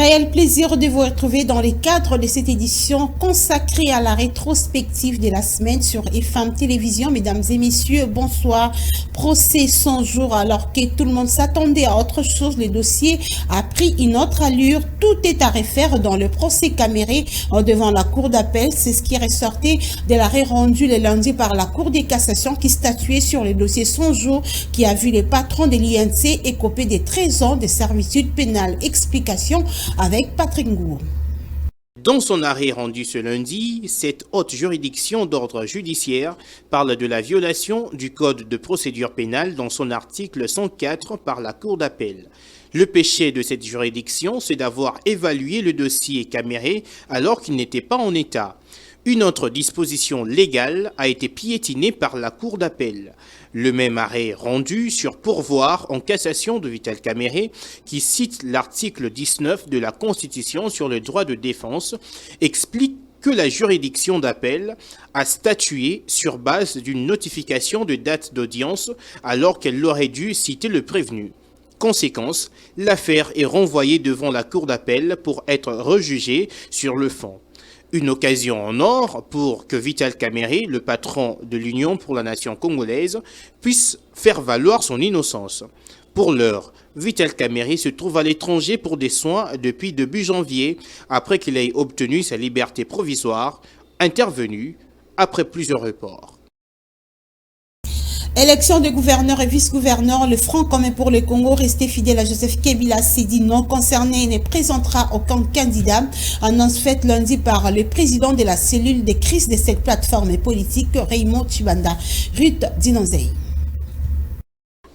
Réel plaisir de vous retrouver dans le cadre de cette édition consacrée à la rétrospective de la semaine sur FM Télévision. Mesdames et messieurs, bonsoir. Procès 100 jours alors que tout le monde s'attendait à autre chose. Le dossier a pris une autre allure. Tout est à refaire dans le procès caméré devant la Cour d'appel. C'est ce qui est ressorti de l'arrêt rendu le lundi par la Cour de cassation qui statuait sur le dossier 100 jours qui a vu les patrons de l'INC écoper de 13 ans de servitude pénale. Explication avec Patrick Ngour. Dans son arrêt rendu ce lundi, cette haute juridiction d'ordre judiciaire parle de la violation du Code de procédure pénale dans son article 104 par la Cour d'appel. Le péché de cette juridiction, c'est d'avoir évalué le dossier caméré alors qu'il n'était pas en état. Une autre disposition légale a été piétinée par la Cour d'appel. Le même arrêt rendu sur pourvoir en cassation de Vital Caméré, qui cite l'article 19 de la Constitution sur le droit de défense, explique que la juridiction d'appel a statué sur base d'une notification de date d'audience alors qu'elle aurait dû citer le prévenu. Conséquence, l'affaire est renvoyée devant la Cour d'appel pour être rejugée sur le fond. Une occasion en or pour que Vital Caméré, le patron de l'Union pour la nation congolaise, puisse faire valoir son innocence. Pour l'heure, Vital Caméré se trouve à l'étranger pour des soins depuis début janvier, après qu'il ait obtenu sa liberté provisoire, intervenue après plusieurs reports. Élection de gouverneurs et vice-gouverneurs, le Front commun pour le Congo, resté fidèle à Joseph Kabila, s'est dit non concerné et ne présentera aucun candidat. Annonce faite lundi par le président de la cellule de crise de cette plateforme politique, Raymond Tshibanda. Ruth Dinonzei.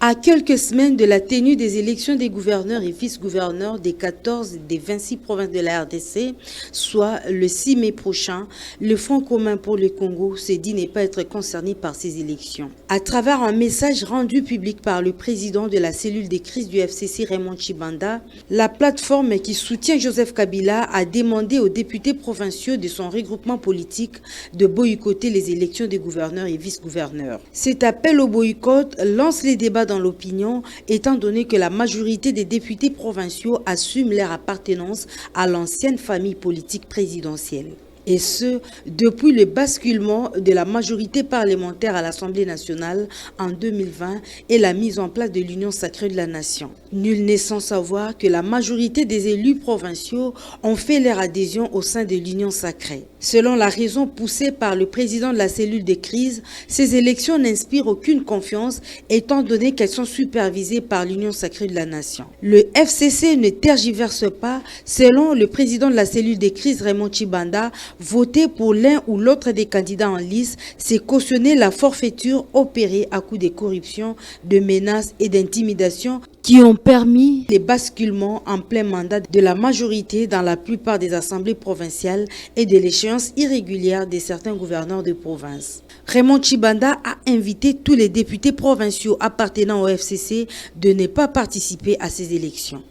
À quelques semaines de la tenue des élections des gouverneurs et vice-gouverneurs des 14 et des 26 provinces de la RDC, soit le 6 mai prochain, le Front commun pour le Congo s'est dit ne pas être concerné par ces élections. À travers un message rendu public par le président de la cellule des crises du FCC, Raymond Tshibanda, la plateforme qui soutient Joseph Kabila a demandé aux députés provinciaux de son regroupement politique de boycotter les élections des gouverneurs et vice-gouverneurs. Cet appel au boycott lance les débats dans l'opinion, étant donné que la majorité des députés provinciaux assument leur appartenance à l'ancienne famille politique présidentielle. Et ce, depuis le basculement de la majorité parlementaire à l'Assemblée nationale en 2020 et la mise en place de l'Union sacrée de la nation. Nul n'est sans savoir que la majorité des élus provinciaux ont fait leur adhésion au sein de l'Union sacrée. Selon la raison poussée par le président de la cellule des crises, ces élections n'inspirent aucune confiance étant donné qu'elles sont supervisées par l'Union sacrée de la nation. Le FCC ne tergiverse pas, selon le président de la cellule des crises, Raymond Tshibanda. Voter pour l'un ou l'autre des candidats en lice, c'est cautionner la forfaiture opérée à coup de corruption, de menaces et d'intimidation qui ont permis les basculements en plein mandat de la majorité dans la plupart des assemblées provinciales et de l'échéance irrégulière de certains gouverneurs de province. Raymond Tshibanda a invité tous les députés provinciaux appartenant au FCC de ne pas participer à ces élections.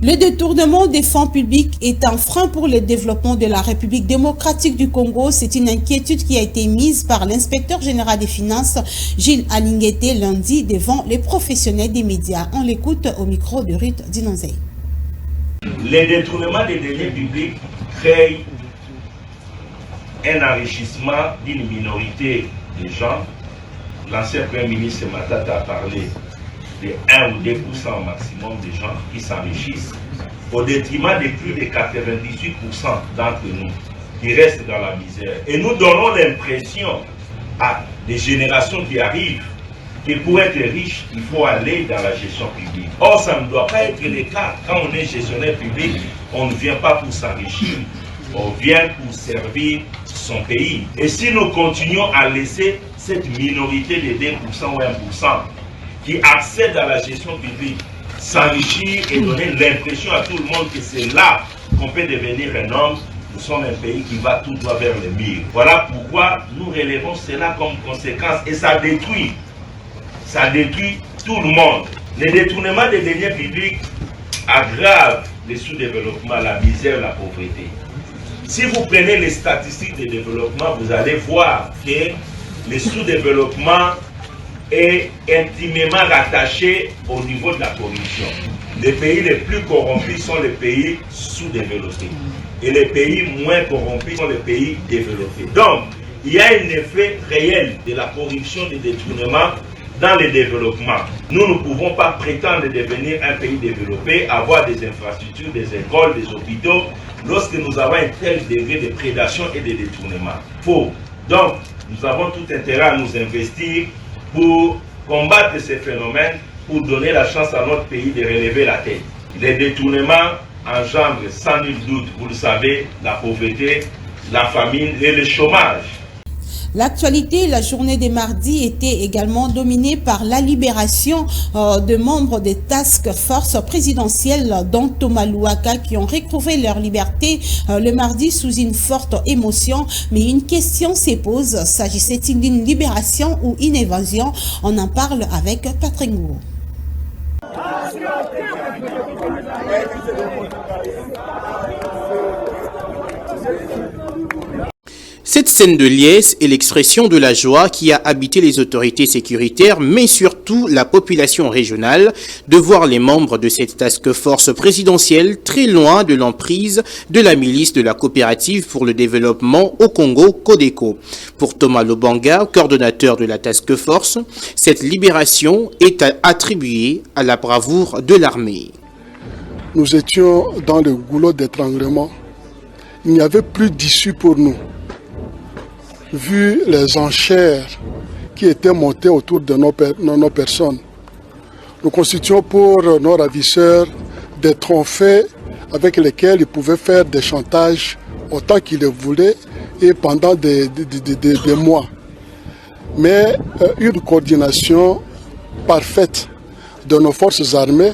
Le détournement des fonds publics est un frein pour le développement de la République démocratique du Congo. C'est une inquiétude qui a été mise par l'inspecteur général des finances, Gilles Alinguete, lundi devant les professionnels des médias. On l'écoute au micro de Ruth Dinonzei. Les détournements des deniers publics créent un enrichissement d'une minorité de gens. L'ancien Premier ministre Matata a parlé de 1 ou 2% au maximum de gens qui s'enrichissent au détriment de plus de 98% d'entre nous qui restent dans la misère. Et nous donnons l'impression à des générations qui arrivent que pour être riche, il faut aller dans la gestion publique. Or, ça ne doit pas être le cas. Quand on est gestionnaire public, on ne vient pas pour s'enrichir, on vient pour servir son pays. Et si nous continuons à laisser cette minorité de 2% ou 1% qui accèdent à la gestion publique, s'enrichir et donner l'impression à tout le monde que c'est là qu'on peut devenir un homme, nous sommes un pays qui va tout droit vers le mur. Voilà pourquoi nous relevons cela comme conséquence et ça détruit tout le monde. Le détournement des deniers publics aggrave le sous-développement, la misère, la pauvreté. Si vous prenez les statistiques de développement, vous allez voir que le sous-développement est intimement rattaché au niveau de la corruption. les pays les plus corrompus sont les pays sous-développés. Et les pays moins corrompus sont les pays développés. Donc, il y a un effet réel de la corruption, du détournement dans le développement. Nous ne pouvons pas prétendre devenir un pays développé, avoir des infrastructures, des écoles, des hôpitaux, lorsque nous avons un tel degré de prédation et de détournement. Faux. Donc, nous avons tout intérêt à nous investir pour combattre ces phénomènes, pour donner la chance à notre pays de relever la tête. Les détournements engendrent sans nul doute, vous le savez, la pauvreté, la famine et le chômage. L'actualité, la journée des mardis était également dominée par la libération de membres des task force présidentielles, dont Thomas Louaka, qui ont recouvré leur liberté le mardi sous une forte émotion. Mais une question se pose, s'agissait-il d'une libération ou une évasion? On en parle avec Patrick Ngou. Cette scène de liesse est l'expression de la joie qui a habité les autorités sécuritaires, mais surtout la population régionale, de voir les membres de cette task force présidentielle très loin de l'emprise de la milice de la coopérative pour le développement au Congo, Codeco. Pour Thomas Lobanga, coordonnateur de la task force, cette libération est attribuée à la bravoure de l'armée. Nous étions dans le goulot d'étranglement. Il n'y avait plus d'issue pour nous. Vu les enchères qui étaient montées autour de nos personnes, nous constituons pour nos ravisseurs des trophées avec lesquels ils pouvaient faire des chantages autant qu'ils le voulaient et pendant des mois. Mais une coordination parfaite de nos forces armées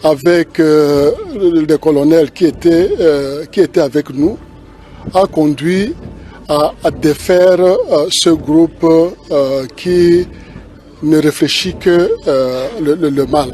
avec les colonels qui étaient avec nous a conduit à défaire ce groupe qui ne réfléchit que le mal.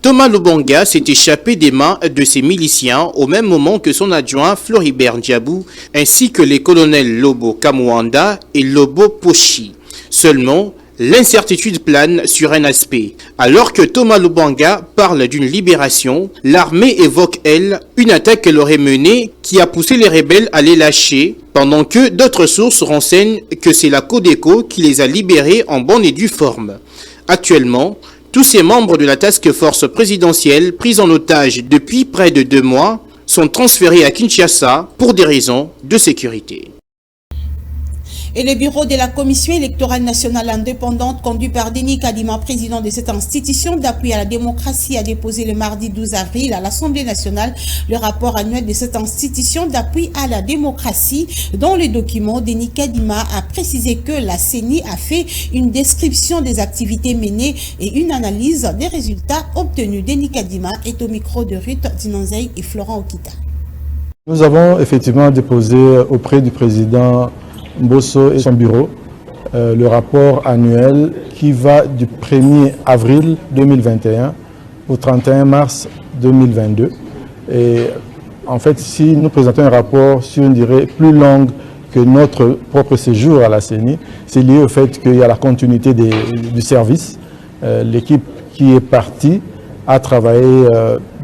Thomas Lobanga s'est échappé des mains de ses miliciens au même moment que son adjoint Floribert Ndiabou ainsi que les colonels Lobo Kamwanda et Lobo Pochi. Seulement, l'incertitude plane sur un aspect. Alors que Thomas Lobanga parle d'une libération, l'armée évoque, elle, une attaque qu'elle aurait menée qui a poussé les rebelles à les lâcher, pendant que d'autres sources renseignent que c'est la Codeco qui les a libérés en bonne et due forme. Actuellement, tous ces membres de la task force présidentielle, pris en otage depuis près de 2 mois, sont transférés à Kinshasa pour des raisons de sécurité. Et le bureau de la Commission électorale nationale indépendante, conduit par Denis Kadima, président de cette institution d'appui à la démocratie, a déposé le mardi 12 avril à l'Assemblée nationale le rapport annuel de cette institution d'appui à la démocratie. Dans le document, Denis Kadima a précisé que la CENI a fait une description des activités menées et une analyse des résultats obtenus. Denis Kadima est au micro de Ruth Dinonzei et Florent Okita. Nous avons effectivement déposé auprès du président Mbosso et son bureau le rapport annuel qui va du 1er avril 2021 au 31 mars 2022. Et en fait, si nous présentons un rapport sur une durée plus longue que notre propre séjour à la CENI, c'est lié au fait qu'il y a la continuité du service. L'équipe qui est partie a travaillé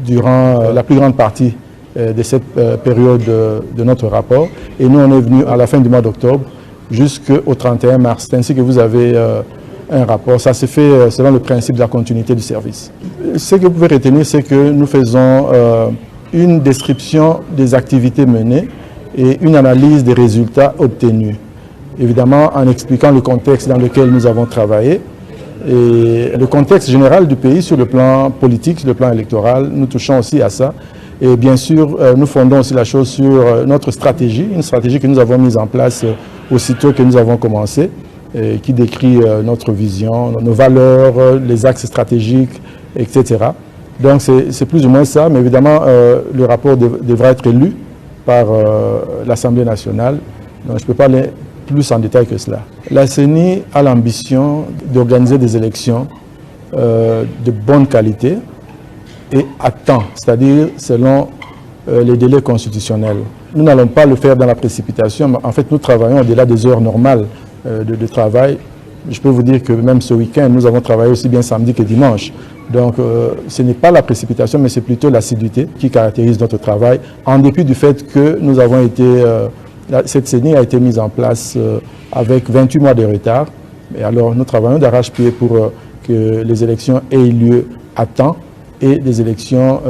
durant la plus grande partie de cette période de notre rapport. Et nous, on est venu à la fin du mois d'octobre jusqu'au 31 mars. C'est ainsi que vous avez un rapport. Ça se fait selon le principe de la continuité du service. Ce que vous pouvez retenir, c'est que nous faisons une description des activités menées et une analyse des résultats obtenus. Évidemment, en expliquant le contexte dans lequel nous avons travaillé et le contexte général du pays sur le plan politique, sur le plan électoral, nous touchons aussi à ça. Et bien sûr, nous fondons aussi la chose sur notre stratégie, une stratégie que nous avons mise en place aussitôt que nous avons commencé, qui décrit notre vision, nos valeurs, les axes stratégiques, etc. Donc c'est plus ou moins ça, mais évidemment, le rapport devra être lu par l'Assemblée nationale. Donc je ne peux pas aller plus en détail que cela. La CENI a l'ambition d'organiser des élections de bonne qualité, et à temps, c'est-à-dire selon les délais constitutionnels. Nous n'allons pas le faire dans la précipitation, mais en fait nous travaillons au-delà des heures normales de travail Je peux vous dire que même ce week-end, nous avons travaillé aussi bien samedi que dimanche. Donc ce n'est pas la précipitation, mais c'est plutôt l'assiduité qui caractérise notre travail, en dépit du fait que nous avons été, cette CENI a été mise en place avec 28 mois de retard. Et alors nous travaillons d'arrache-pied pour que les élections aient lieu à temps et des élections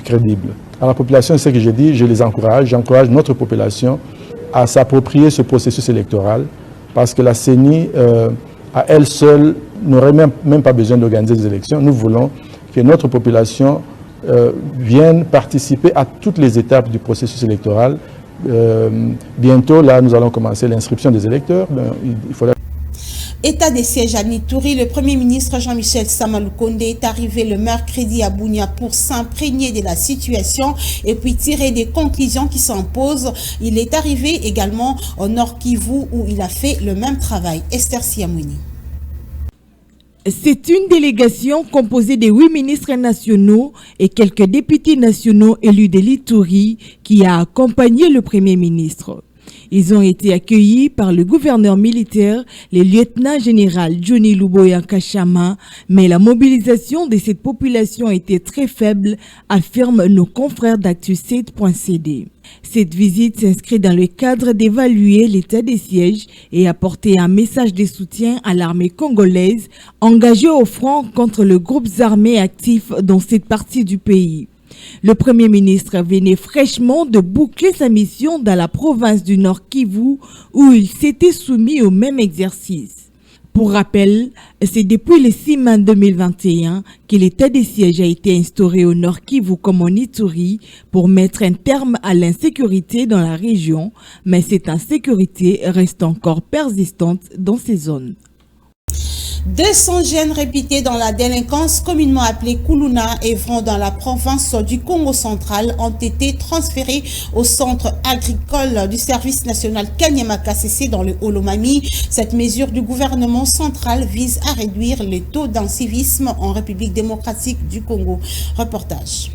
crédibles. À la population, c'est ce que j'ai dit, je les encourage, j'encourage notre population à s'approprier ce processus électoral parce que la CENI, à elle seule, n'aurait même pas besoin d'organiser des élections. Nous voulons que notre population vienne participer à toutes les étapes du processus électoral. Bientôt, là, nous allons commencer l'inscription des électeurs. Il faudra... État des sièges à Nitouri, le Premier ministre Jean-Michel Sama Lukonde est arrivé le mercredi à Bunia pour s'imprégner de la situation et puis tirer des conclusions qui s'imposent. Il est arrivé également au Nord Kivu où il a fait le même travail. Esther Siamouni. C'est une délégation composée de 8 ministres nationaux et quelques députés nationaux élus de l'Ituri qui a accompagné le Premier ministre. Ils ont été accueillis par le gouverneur militaire, le lieutenant-général Johnny Luboya Kachama, mais la mobilisation de cette population était très faible, affirment nos confrères d'Actu7.cd. Cette visite s'inscrit dans le cadre d'évaluer l'état des sièges et apporter un message de soutien à l'armée congolaise engagée au front contre les groupes armés actifs dans cette partie du pays. Le Premier ministre venait fraîchement de boucler sa mission dans la province du Nord Kivu où il s'était soumis au même exercice. Pour rappel, c'est depuis le 6 mai 2021 que l'état des sièges a été instauré au Nord Kivu comme en Ituri pour mettre un terme à l'insécurité dans la région, mais cette insécurité reste encore persistante dans ces zones. 200 jeunes réputés dans la délinquance communément appelée Kuluna œuvrant dans la province du Congo central ont été transférés au centre agricole du service national Kanyama-KCC dans le Olomami. Cette mesure du gouvernement central vise à réduire le taux d'incivisme en République démocratique du Congo. Reportage.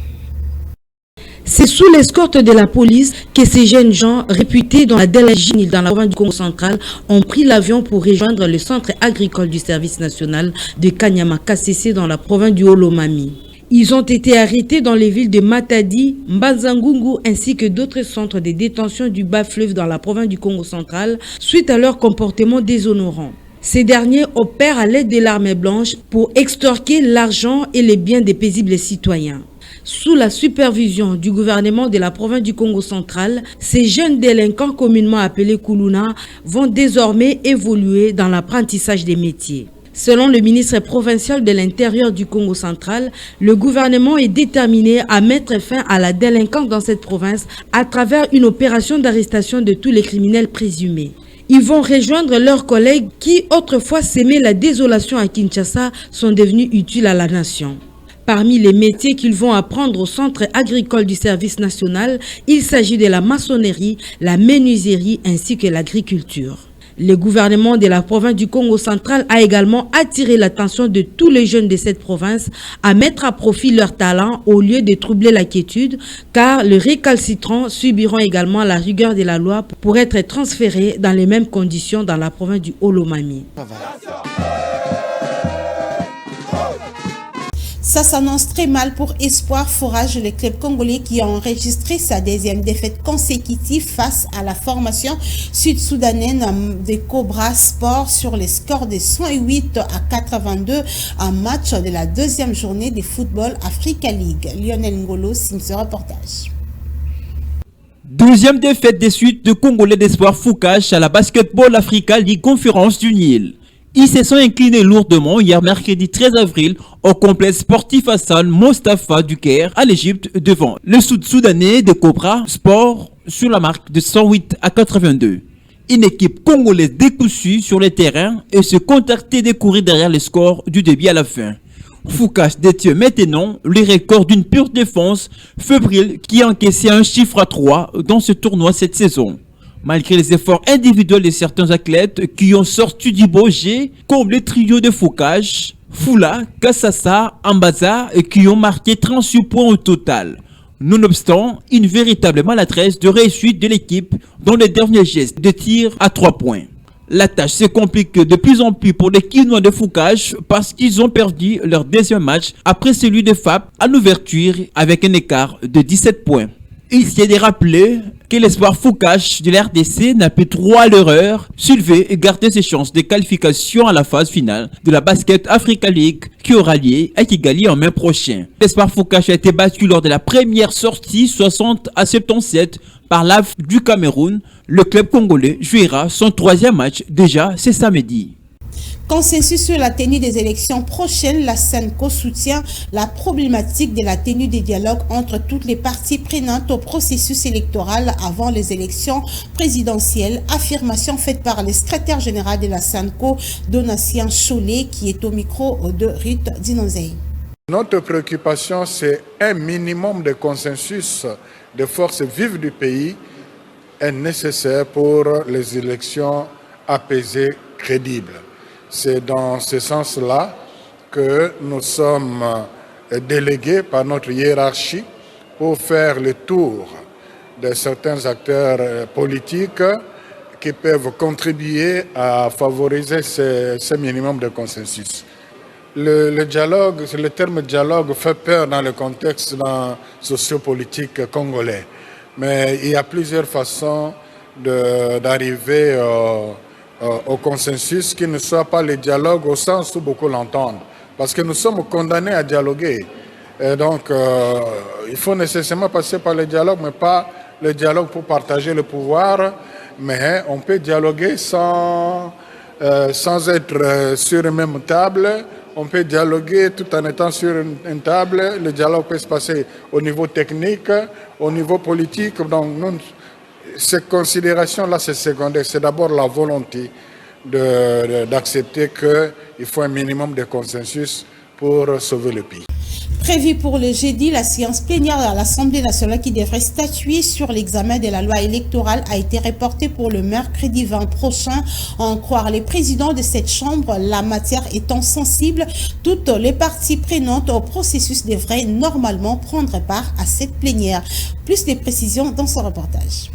C'est sous l'escorte de la police que ces jeunes gens réputés dans la délinquance dans la province du Congo central ont pris l'avion pour rejoindre le centre agricole du service national de Kanyama-KCC dans la province du Olomami. Ils ont été arrêtés dans les villes de Matadi, Mbazangungu ainsi que d'autres centres de détention du bas-fleuve dans la province du Congo central suite à leur comportement déshonorant. Ces derniers opèrent à l'aide de l'armée blanche pour extorquer l'argent et les biens des paisibles citoyens. Sous la supervision du gouvernement de la province du Congo central, ces jeunes délinquants communément appelés Kuluna vont désormais évoluer dans l'apprentissage des métiers. Selon le ministre provincial de l'Intérieur du Congo central, le gouvernement est déterminé à mettre fin à la délinquance dans cette province à travers une opération d'arrestation de tous les criminels présumés. Ils vont rejoindre leurs collègues qui, autrefois sémaient la désolation à Kinshasa, sont devenus utiles à la nation. Parmi les métiers qu'ils vont apprendre au centre agricole du service national, il s'agit de la maçonnerie, la menuiserie ainsi que l'agriculture. Le gouvernement de la province du Congo central a également attiré l'attention de tous les jeunes de cette province à mettre à profit leurs talents au lieu de troubler la quiétude, car les récalcitrants subiront également la rigueur de la loi pour être transférés dans les mêmes conditions dans la province du Olomami. Ça s'annonce très mal pour Espoir Forage, le club congolais qui a enregistré sa deuxième défaite consécutive face à la formation sud-soudanaise des Cobra Sport sur les scores de 108 à 82 en match de la deuxième journée de Football Africa League. Lionel Ngolo signe ce reportage. 12e défaite des suites de Congolais d'Espoir Foucache à la Basketball Africa League Conférence du Nil. Ils se sont inclinés lourdement hier mercredi 13 avril au complexe sportif Hassan Mostafa du Caire à l'Égypte devant le Sud-Soudanais de Cobra Sport sur la marque de 108 à 82. Une équipe congolaise décousue sur le terrain et se contactait de courir derrière les scores du début à la fin. Foucache détient maintenant le record d'une pure défense fébrile qui a encaissé un chiffre à 3 dans ce tournoi cette saison. Malgré les efforts individuels de certains athlètes qui ont sorti du beau jet, comme le trio de Foucache, Fula, Kassassa, Ambaza, et qui ont marqué 38 points au total. Nonobstant une véritable maladresse de réussite de l'équipe dans les derniers gestes de tir à 3 points. La tâche se complique de plus en plus pour les Quinois de Foucache parce qu'ils ont perdu leur deuxième match après celui de FAP à l'ouverture avec un écart de 17 points. Il s'est de rappeler que l'espoir Foucache de l'RDC n'a plus droit à l'erreur, soulever et garder ses chances de qualification à la phase finale de la Basket Africa League qui aura lieu à Kigali en mai prochain. L'espoir Foucache a été battu lors de la première sortie 60-77 par l'AF du Cameroun. Le club congolais jouera son troisième match déjà ce samedi. Consensus sur la tenue des élections prochaines, la SENCO soutient la problématique de la tenue des dialogues entre toutes les parties prenantes au processus électoral avant les élections présidentielles. Affirmation faite par le secrétaire général de la SENCO, Donatien Cholet, qui est au micro de Ruth Dinonzei. Notre préoccupation, c'est un minimum de consensus des forces vives du pays est nécessaire pour les élections apaisées, crédibles. C'est dans ce sens-là que nous sommes délégués par notre hiérarchie pour faire le tour de certains acteurs politiques qui peuvent contribuer à favoriser ce minimum de consensus. Le dialogue, le terme dialogue fait peur dans le contexte sociopolitique congolais, mais il y a plusieurs façons d'arriver au consensus qui ne soit pas le dialogue au sens où beaucoup l'entendent. Parce que nous sommes condamnés à dialoguer. Et donc, il faut nécessairement passer par le dialogue, mais pas le dialogue pour partager le pouvoir. Mais on peut dialoguer sans être sur une même table. On peut dialoguer tout en étant sur une table. Le dialogue peut se passer au niveau technique, au niveau politique. Donc, ces considérations-là, c'est secondaire. C'est d'abord la volonté d'accepter qu'il faut un minimum de consensus pour sauver le pays. Prévu pour le jeudi, la séance plénière à l'Assemblée nationale qui devrait statuer sur l'examen de la loi électorale a été reportée pour le mercredi 20 prochain. À en croire les présidents de cette chambre, la matière étant sensible, toutes les parties prenantes au processus devraient normalement prendre part à cette plénière. Plus de précisions dans ce reportage.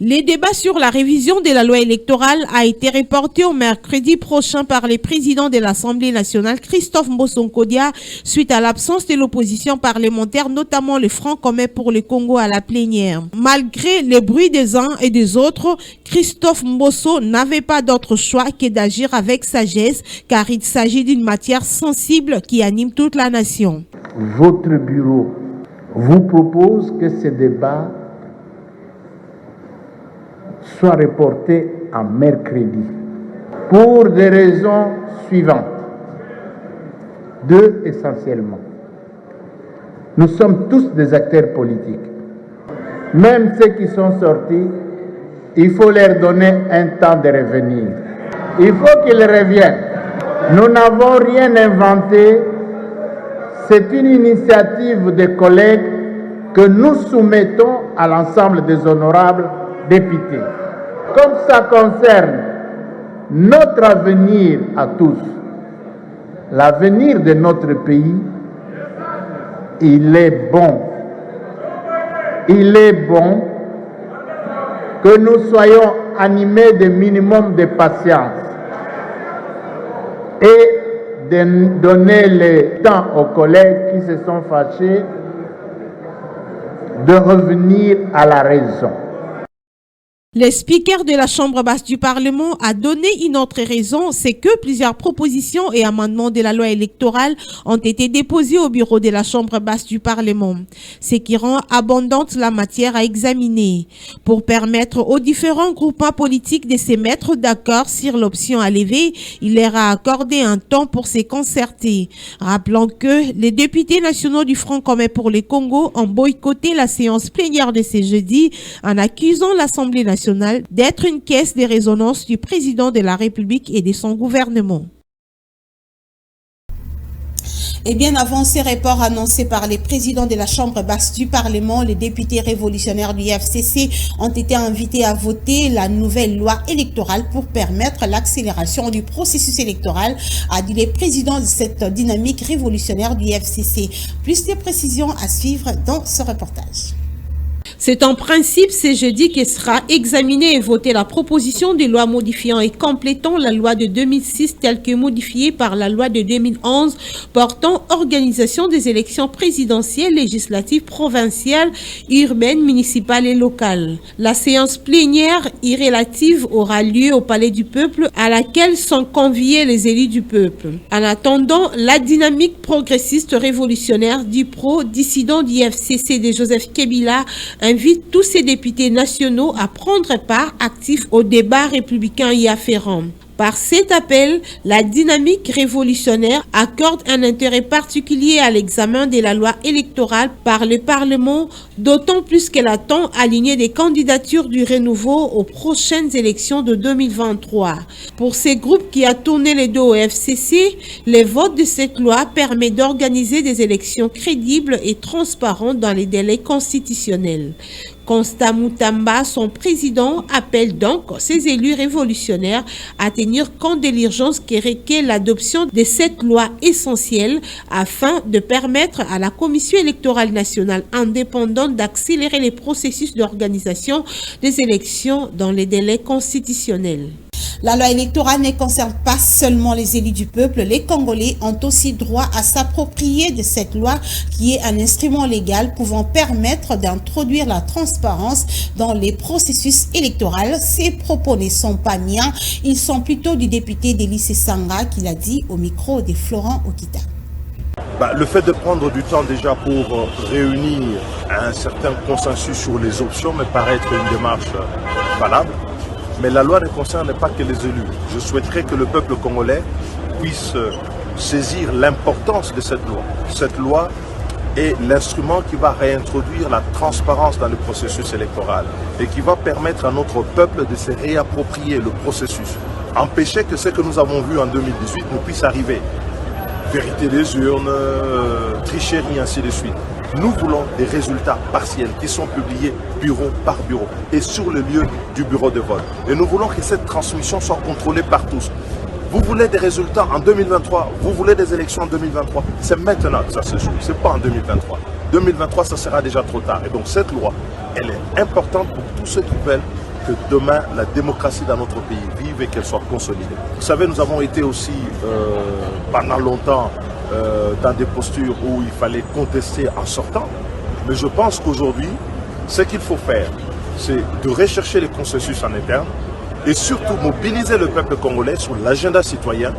Les débats sur la révision de la loi électorale a été reporté au mercredi prochain par les présidents de l'Assemblée nationale, Christophe Mbosso-Nkodia, suite à l'absence de l'opposition parlementaire, notamment le Front commun pour le Congo à la plénière. Malgré les bruits des uns et des autres, Christophe Mbosso n'avait pas d'autre choix que d'agir avec sagesse, car il s'agit d'une matière sensible qui anime toute la nation. Votre bureau vous propose que ce débat soit reporté à mercredi pour des raisons suivantes. Deux essentiellement. Nous sommes tous des acteurs politiques. Même ceux qui sont sortis, il faut leur donner un temps de revenir. Il faut qu'ils reviennent. Nous n'avons rien inventé. C'est une initiative des collègues que nous soumettons à l'ensemble des honorables députés. Comme ça concerne notre avenir à tous, l'avenir de notre pays, il est bon que nous soyons animés de minimum de patience et de donner le temps aux collègues qui se sont fâchés de revenir à la raison. Le speaker de la Chambre basse du Parlement a donné une autre raison, c'est que plusieurs propositions et amendements de la loi électorale ont été déposés au bureau de la Chambre basse du Parlement, ce qui rend abondante la matière à examiner. Pour permettre aux différents groupements politiques de se mettre d'accord sur l'option à lever, il leur a accordé un temps pour se concerter. Rappelons que les députés nationaux du Front commun pour le Congo ont boycotté la séance plénière de ce jeudi en accusant l'Assemblée nationale d'être une caisse de résonance du président de la République et de son gouvernement. Et bien avant ces reports annoncés par les présidents de la Chambre basse du Parlement, les députés révolutionnaires du FCC ont été invités à voter la nouvelle loi électorale pour permettre l'accélération du processus électoral, a dit le président de cette dynamique révolutionnaire du FCC. Plus de précisions à suivre dans ce reportage. C'est en principe ce jeudi que sera examinée et votée la proposition de loi modifiant et complétant la loi de 2006 telle que modifiée par la loi de 2011 portant organisation des élections présidentielles, législatives, provinciales, urbaines, municipales et locales. La séance plénière irrélative aura lieu au Palais du Peuple à laquelle sont conviés les élus du peuple. En attendant, la dynamique progressiste révolutionnaire du dissident du FCC de Joseph Kabila invite tous ces députés nationaux à prendre part actif au débat républicain y afférent. Par cet appel, la dynamique révolutionnaire accorde un intérêt particulier à l'examen de la loi électorale par le Parlement, d'autant plus qu'elle attend aligner des candidatures du renouveau aux prochaines élections de 2023. Pour ces groupes qui a tourné les dos au FCC, le vote de cette loi permet d'organiser des élections crédibles et transparentes dans les délais constitutionnels. Constant Moutamba, son président, appelle donc ses élus révolutionnaires à tenir compte de l'urgence qui requiert l'adoption de cette loi essentielle afin de permettre à la Commission électorale nationale indépendante d'accélérer les processus d'organisation des élections dans les délais constitutionnels. La loi électorale ne concerne pas seulement les élus du peuple. Les Congolais ont aussi droit à s'approprier de cette loi qui est un instrument légal pouvant permettre d'introduire la transparence dans les processus électoraux. Ces propos ne sont pas miens. Ils sont plutôt du député d'Élysée Sanga qui l'a dit au micro de Florent Okita. Le fait de prendre du temps déjà pour réunir un certain consensus sur les options me paraît être une démarche valable. Mais la loi ne concerne pas que les élus. Je souhaiterais que le peuple congolais puisse saisir l'importance de cette loi. Cette loi est l'instrument qui va réintroduire la transparence dans le processus électoral et qui va permettre à notre peuple de se réapproprier le processus. Empêcher que ce que nous avons vu en 2018 ne puisse arriver. Vérité des urnes, tricherie, ainsi de suite. Nous voulons des résultats partiels qui sont publiés bureau par bureau et sur le lieu du bureau de vote. Et nous voulons que cette transmission soit contrôlée par tous. Vous voulez des résultats en 2023, vous voulez des élections en 2023. C'est maintenant que ça se joue, ce n'est pas en 2023. 2023, ça sera déjà trop tard. Et donc cette loi, elle est importante pour tous ceux qui veulent que demain, la démocratie dans notre pays vive et qu'elle soit consolidée. Vous savez, nous avons été aussi pendant longtemps dans des postures où il fallait contester en sortant. Mais je pense qu'aujourd'hui, ce qu'il faut faire, c'est de rechercher les consensus en interne et surtout mobiliser le peuple congolais sur l'agenda citoyen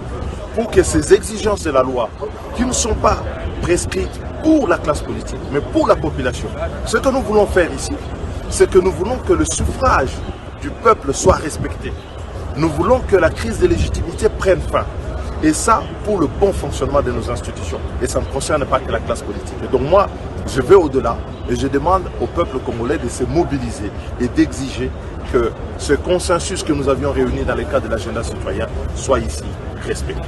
pour que ces exigences de la loi, qui ne sont pas prescrites pour la classe politique, mais pour la population, ce que nous voulons faire ici, c'est que nous voulons que le suffrage du peuple soit respecté. Nous voulons que la crise de légitimité prenne fin. Et ça, pour le bon fonctionnement de nos institutions. Et ça ne concerne pas que la classe politique. Et donc moi, je vais au-delà et je demande au peuple congolais de se mobiliser et d'exiger que ce consensus que nous avions réuni dans le cadre de l'agenda citoyen soit ici respecté.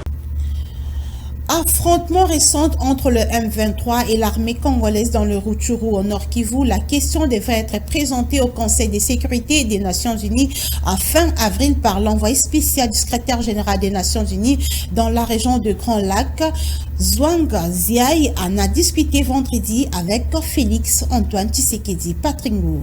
Affrontement récent entre le M23 et l'armée congolaise dans le Rutshuru au Nord Kivu. La question devrait être présentée au Conseil de sécurité des Nations Unies à fin avril par l'envoyé spécial du secrétaire général des Nations Unies dans la région de Grand Lac. Zwanga Ziaï en a discuté vendredi avec Félix Antoine Tshisekedi Patringou.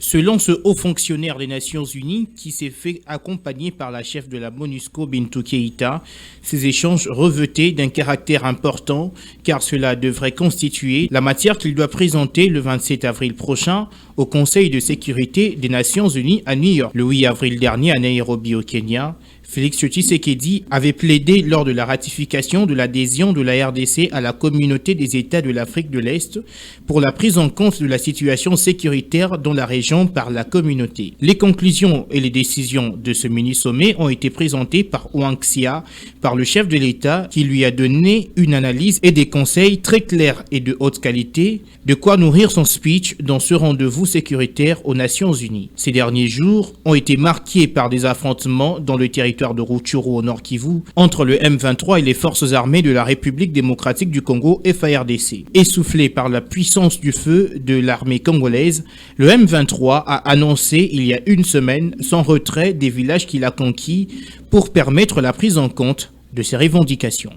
Selon ce haut fonctionnaire des Nations Unies qui s'est fait accompagner par la chef de la MONUSCO Bintou Keïta, ces échanges revêtaient d'un caractère important car cela devrait constituer la matière qu'il doit présenter le 27 avril prochain au Conseil de sécurité des Nations Unies à New York. Le 8 avril dernier à Nairobi au Kenya, Félix Tshisekedi avait plaidé lors de la ratification de l'adhésion de la RDC à la communauté des États de l'Afrique de l'Est pour la prise en compte de la situation sécuritaire dans la région par la communauté. Les conclusions et les décisions de ce mini-sommet ont été présentées par Wang Xia, par le chef de l'État, qui lui a donné une analyse et des conseils très clairs et de haute qualité, de quoi nourrir son speech dans ce rendez-vous sécuritaire aux Nations Unies. Ces derniers jours ont été marqués par des affrontements dans le territoire de Rutshuru au Nord Kivu entre le M23 et les forces armées de la République démocratique du Congo FARDC. Essoufflé par la puissance du feu de l'armée congolaise, le M23 a annoncé il y a une semaine son retrait des villages qu'il a conquis pour permettre la prise en compte de ses revendications.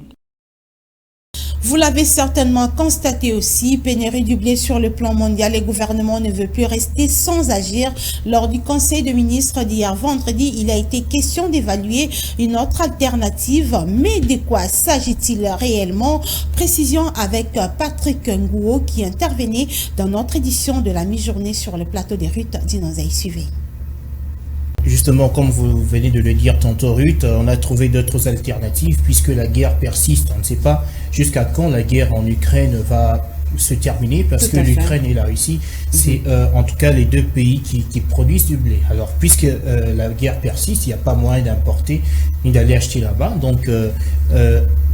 Vous l'avez certainement constaté aussi, pénurie du blé sur le plan mondial. Le gouvernement ne veut plus rester sans agir. Lors du Conseil de ministres d'hier vendredi, il a été question d'évaluer une autre alternative. Mais de quoi s'agit-il réellement? Précision avec Patrick Ngouo qui intervenait dans notre édition de la mi-journée sur le plateau des Ruth d'Inonzaï. Suivez. Justement, comme vous venez de le dire tantôt, Ruth, on a trouvé d'autres alternatives puisque la guerre persiste. On ne sait pas jusqu'à quand la guerre en Ukraine va se terminer parce que l'Ukraine et la Russie, c'est en tout cas les deux pays qui produisent du blé. Alors, puisque la guerre persiste, il n'y a pas moyen d'importer ni d'aller acheter là-bas. Donc,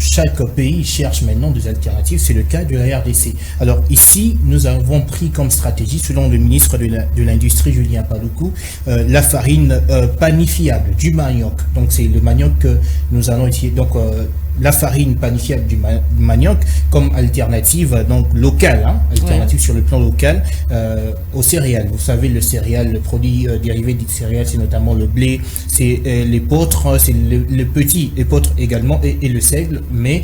chaque pays cherche maintenant des alternatives. C'est le cas de la RDC. Alors ici, nous avons pris comme stratégie, selon le ministre de l'Industrie, Julien Paluku, la farine panifiable du manioc. Donc c'est le manioc que nous allons utiliser. Donc la farine panifiable du manioc comme alternative donc locale, alternative sur le plan local aux céréales. Vous savez, le céréal, le produit dérivé des céréales, c'est notamment le blé, c'est l'épeautre, c'est le petit épeautre également et le seigle. Mais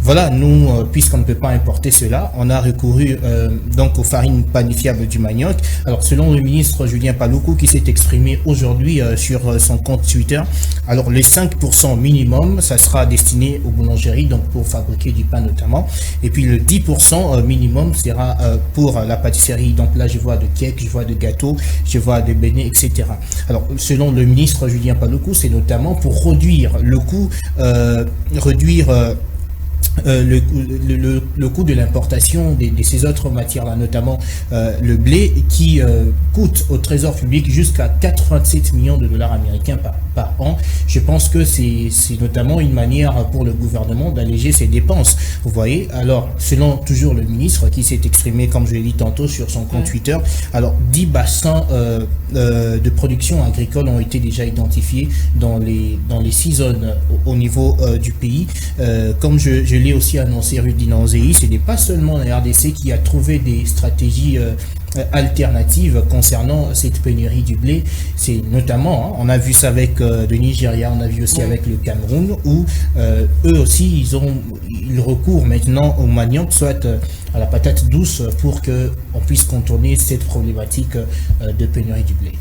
voilà, nous, puisqu'on ne peut pas importer cela, on a recouru donc aux farines panifiables du manioc. Alors, selon le ministre Julien Paluku qui s'est exprimé aujourd'hui sur son compte Twitter, alors les 5% minimum, ça sera destiné aux boulangeries, donc pour fabriquer du pain notamment. Et puis le 10% minimum sera pour la pâtisserie. Donc là, je vois de cakes, je vois de gâteaux, je vois de beignets, etc. Alors, selon le ministre Julien Paluku, c'est notamment pour réduire le coût, le coût de l'importation de ces autres matières-là, notamment le blé, qui coûte au trésor public jusqu'à 87 millions de dollars américains par an. Je pense que c'est notamment une manière pour le gouvernement d'alléger ses dépenses. Vous voyez, alors, selon toujours le ministre qui s'est exprimé, comme je l'ai dit tantôt, sur son compte Twitter, alors 10 bassins de production agricole ont été déjà identifiés dans les 6 zones au niveau du pays. Comme je l'ai aussi annoncé, Ruth d'Inonzaï, ce n'est pas seulement la RDC qui a trouvé des stratégies alternatives concernant cette pénurie du blé. C'est notamment, on a vu ça avec le Nigeria, on a vu aussi avec le Cameroun, où eux aussi, ils recourent maintenant au manioc, soit à la patate douce, pour qu'on puisse contourner cette problématique de pénurie du blé.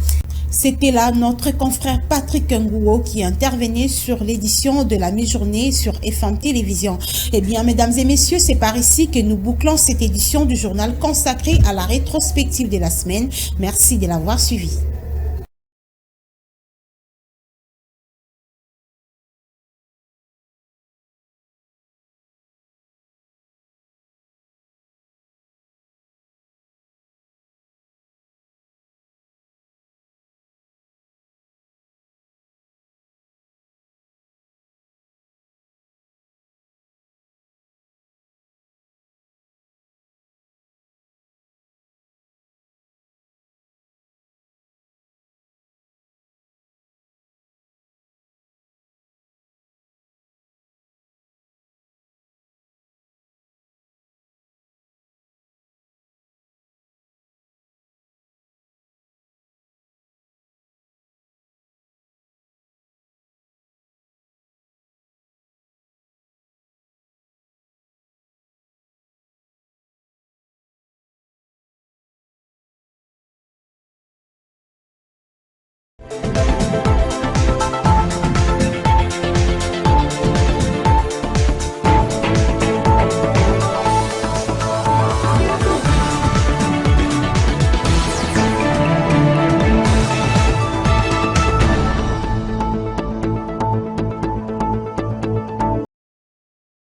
C'était là notre confrère Patrick Ngouo qui intervenait sur l'édition de la mi-journée sur FM Télévision. Eh bien, mesdames et messieurs, c'est par ici que nous bouclons cette édition du journal consacrée à la rétrospective de la semaine. Merci de l'avoir suivi.